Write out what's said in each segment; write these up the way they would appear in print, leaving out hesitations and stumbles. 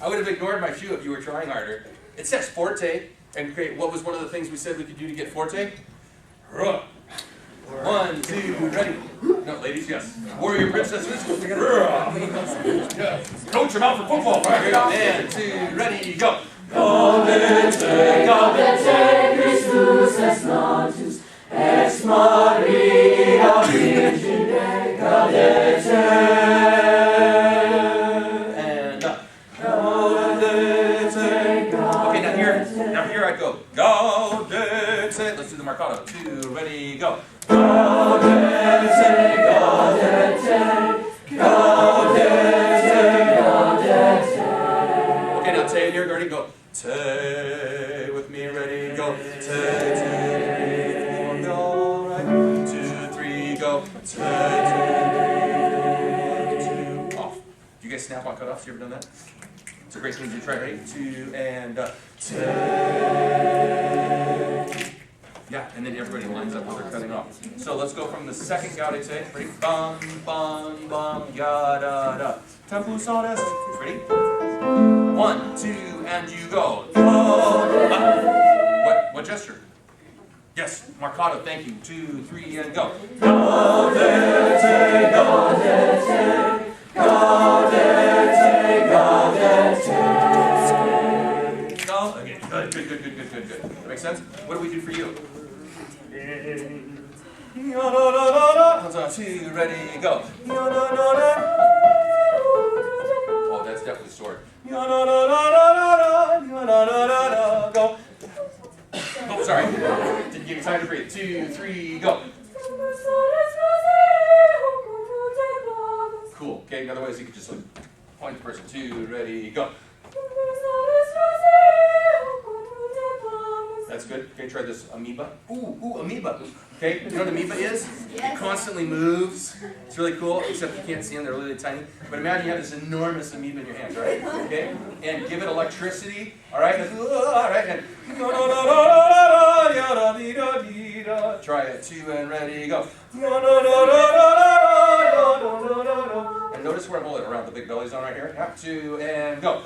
I would have ignored my shoe if you were trying harder. It says forte. And great, what was one of the things we said we could do to get forte? 1, 2, ready. No, ladies, yes. Warrior princesses. Coach them out for football. Here we go. And 2, ready, go. Gaudete, Christus es natus, ex Maria Virgine, gaudete. And gaudete, gaudete. Okay, now here I go. Gaudete. Let's do the marcato. 2, ready, go. Gaudete, gaudete, gaudete, gaudete. Okay, now Tay, you're ready, go. Tay, with me, ready, go. Tay, Tay, go, right. 2, 3, go. Tay, Tay, 2, off. Do you guys snap on cutoffs? You ever done that? It's a great thing to try, ready? 2, and Tay. Yeah, and then everybody lines up while they're cutting off. So let's go from the second gaudete. Ready? Bum, bum, bum, ya, da, da. Tempus honest. Ready? 1, 2, and you go. What gesture? Yes, marcato, thank you. 2, 3, and go. Gaudete, gaudete, gaudete, gaudete. Go. Okay, good. That makes sense? What do we do for you? Hands on, 2, ready, go. Oh, that's definitely sword. Go. Oh, sorry. Didn't give you time to breathe. 2, 3, go. Cool. Okay, otherwise you could just like point the person. 2, ready, go. That's good. Okay, try this amoeba. Ooh, amoeba. Okay, you know what amoeba is? It constantly moves. It's really cool, except you can't see them, they're really tiny. But imagine you have this enormous amoeba in your hands, right? Okay? And give it electricity, alright? Alright, and try it. 2, and ready, go. And notice where I'm holding it around the big belly zone right here. 2, and go.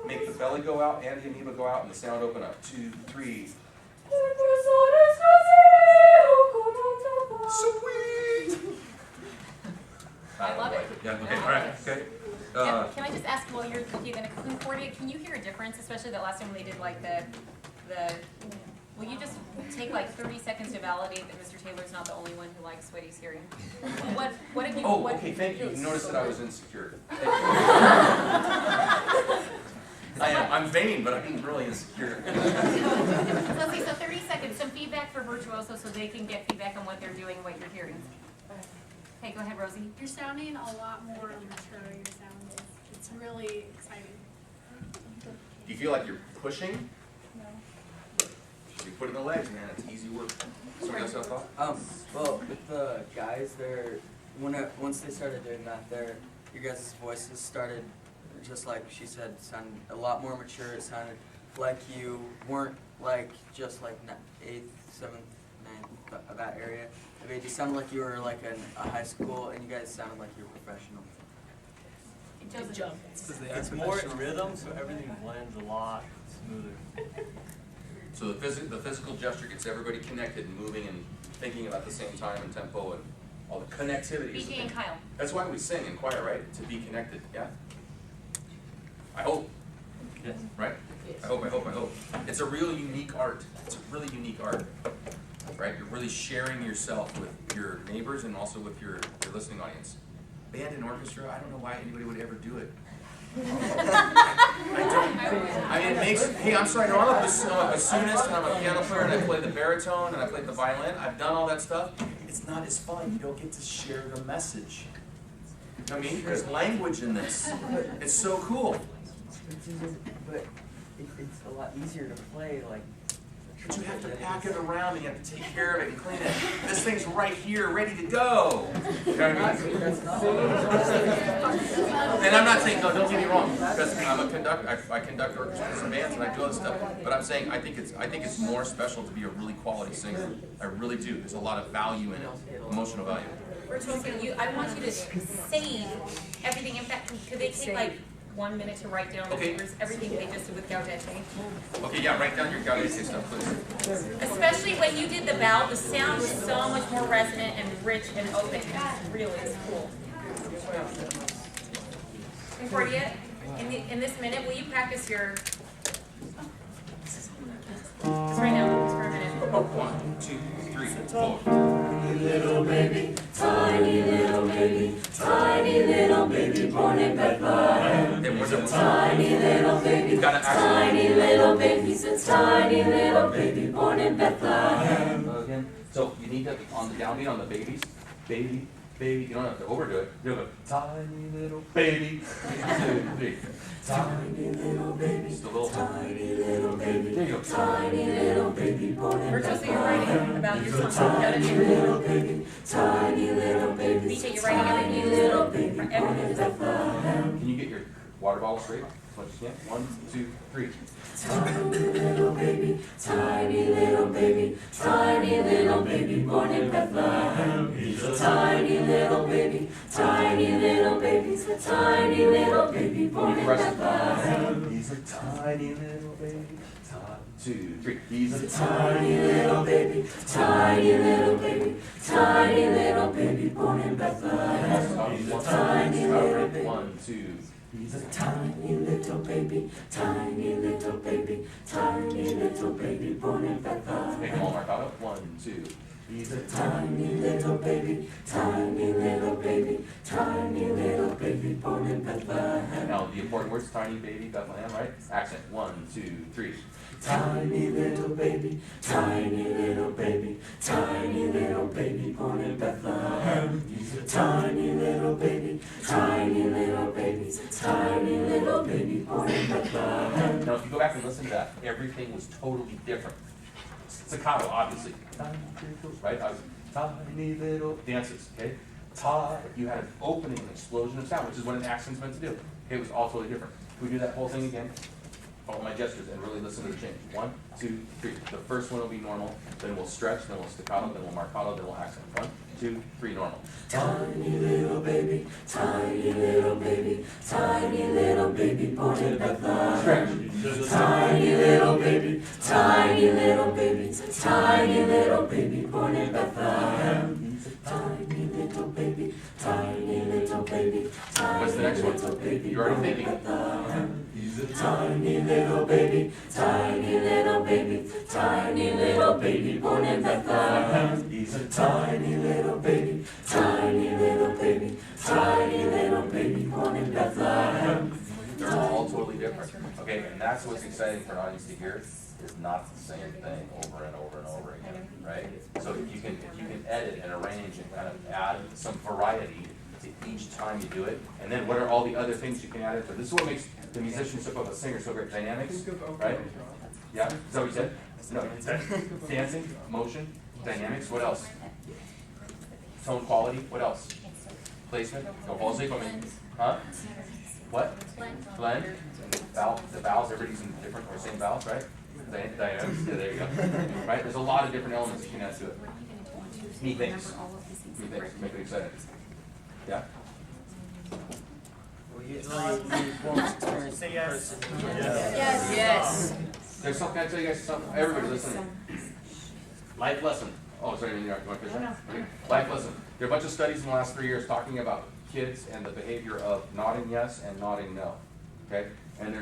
Make the belly go out and the amoeba go out and the sound open up. 2, 3. Sweet! I love it. Yeah, okay, alright, okay. Can I just ask, while you're going to conclude it, can you hear a difference, especially that last time when they did like the will you just take like 30 seconds to validate that Mr. Taylor's not the only one who likes what he's hearing? What have you... Oh, okay, thank you. You noticed that I was insecure. I'm vain, but I'm really insecure. So 30 seconds, some feedback for Virtuoso so they can get feedback on what they're doing and what you're hearing. Okay, go ahead, Rosie. You're sounding a lot more mature. You're sounding. It's really exciting. Do you feel like you're pushing? No. You put it in the legs, man. It's easy work. Somebody else have a thought? Well, with the guys, once they started doing that, your guys' voices started, just like she said, sounded a lot more mature. It sounded like you weren't like just like 8th, 7th, 9th, that area. I mean, you sounded like you were like in a high school, and you guys sounded like you were professional. Good job. It's more in rhythm, so everything blends a lot smoother. So the physical gesture gets everybody connected and moving and thinking about the same time and tempo and all the connectivity. BJ and Kyle. That's why we sing in choir, right? To be connected, yeah? I hope. Yes. Right? I hope. It's a real unique art. It's a really unique art. Right? You're really sharing yourself with your neighbors and also with your listening audience. Band and orchestra, I don't know why anybody would ever do it. I don't. I mean, it makes, hey, I'm sorry, no, I'm a bassoonist and I'm a piano player and I play the baritone and I play the violin. I've done all that stuff. It's not as fun. You don't get to share the message. You know what I mean? There's language in this. It's so cool. But it's a lot easier to play, like. But you have to pack it around and you have to take care of it and clean it. This thing's right here, ready to go. You know what I mean? And I'm not saying, no, don't get me wrong, because I'm a conductor, I conduct orchestras and bands and I do all this stuff. But I'm saying I think it's more special to be a really quality singer. I really do. There's a lot of value in it, emotional value. Virtuoso, I want you to save everything. In fact, could they take like 1 minute to write down the Okay. numbers, everything they just did with Gaudete? Okay, yeah, write down your Gaudete stuff, please. Especially when you did the bow, the sound was so much more resonant and rich and open. It really is cool. Concordia, in this minute, will you practice your? Just right now, just for a minute. 1, 2, 3, 4. Little baby, tiny little baby, tiny little baby born in Bethlehem. Then where's it? Tiny little baby, You gotta actually. tiny little baby, he's a tiny little baby born in Bethlehem. Again. So you need to, on the downbeat on the babies, baby, baby, you don't have to overdo it. You go, tiny little baby. 2, 3. Tiny little baby, Just a little. tiny little baby, There you go. tiny little baby born in Virtuoso, you're writing about your song. Tiny little Gaudete. baby, tiny little baby, BJ, you're writing tiny everything. little baby For born in everything. Bethlehem. Can you get your water bottle straight as much as you can? 1, 2, 3. Tiny little baby, tiny little baby, tiny little baby born in Bethlehem. He's a tiny little baby, tiny little baby, he's a tiny little baby born in Bethlehem. He's a tiny little baby. 2, 3. He's a Tiny little baby, tiny little baby, tiny little baby born in Bethlehem. He's a tiny little baby. 1, 2. He's a Tiny little baby, tiny little baby, tiny little baby born in Bethlehem. Make them all mark out. 1, 2. He's a Tiny little baby, tiny little baby, tiny little baby born in Bethlehem. Now the important words, tiny baby, Bethlehem, right? Accent. 1, 2, 3. Tiny little baby, tiny little baby, tiny little baby born in Bethlehem. He's a tiny little baby, tiny little baby, tiny little baby born in Bethlehem. Now if you go back and listen to that, everything was totally different. Staccato, obviously. Tiny little, right? I was tiny little dances, okay? You had an opening, an explosion of sound, which is what an accent's meant to do. Okay, it was all totally different. Can we do that whole thing again? Follow my gestures and really listen to the change. 1, 2, 3. The first one will be normal, then we'll stretch, then we'll staccato, then we'll marcato, then we'll accent. 1, 2, 3, normal. Tiny little baby, tiny little baby, tiny little baby born in Bethlehem. Stretch. Tiny little baby, tiny little baby, tiny little baby born in Bethlehem. Tiny little baby, tiny little baby, What's the next tiny little one? baby You're already born in thinking. Bethlehem. He's a tiny little baby, tiny little baby, tiny little baby born in Bethlehem. He's a tiny little baby, tiny little baby, tiny little baby born in Bethlehem. They're all totally different. Okay, and that's what's exciting for an audience to hear, is not the same thing over and over and over again, right? So if you can edit and arrange and kind of add some variety to each time you do it, and then what are all the other things you can add into it? This is what makes the musicianship of a singer so great. Dynamics, right? Yeah, is that what you said? No, dancing, motion, dynamics, what else? Tone quality, what else? Placement, don't fall asleep on me. Huh? What? Blend. The vowels, everybody's in different or same vowels, right? Dynamics, yeah, there you go. Right, there's a lot of different elements you can add to it. Neat things. Neat things, make it exciting. Yeah? Well, usually we won't experience the person. Yes. There's something, can I tell you guys something? Everybody listening. Life lesson. Oh, sorry, you want to finish? Okay. Life lesson. There are a bunch of studies in the last 3 years talking about kids and the behavior of nodding yes and nodding no. Okay? And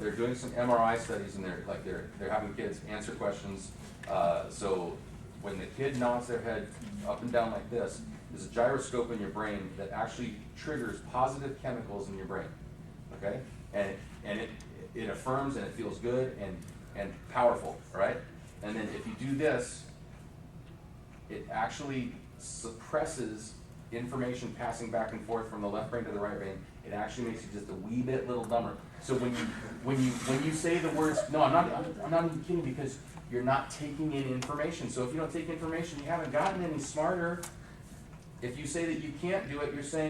they're doing some MRI studies, and they're having kids answer questions. So when the kid nods their head up and down like this, there's a gyroscope in your brain that actually triggers positive chemicals in your brain. Okay? And it affirms and it feels good and powerful, right? And then if you do this, it actually suppresses information passing back and forth from the left brain to the right brain. It actually makes you just a wee bit little dumber. So when you say the words, no, I'm not even kidding, because you're not taking in information. So if you don't take information, you haven't gotten any smarter. If you say that you can't do it, you're saying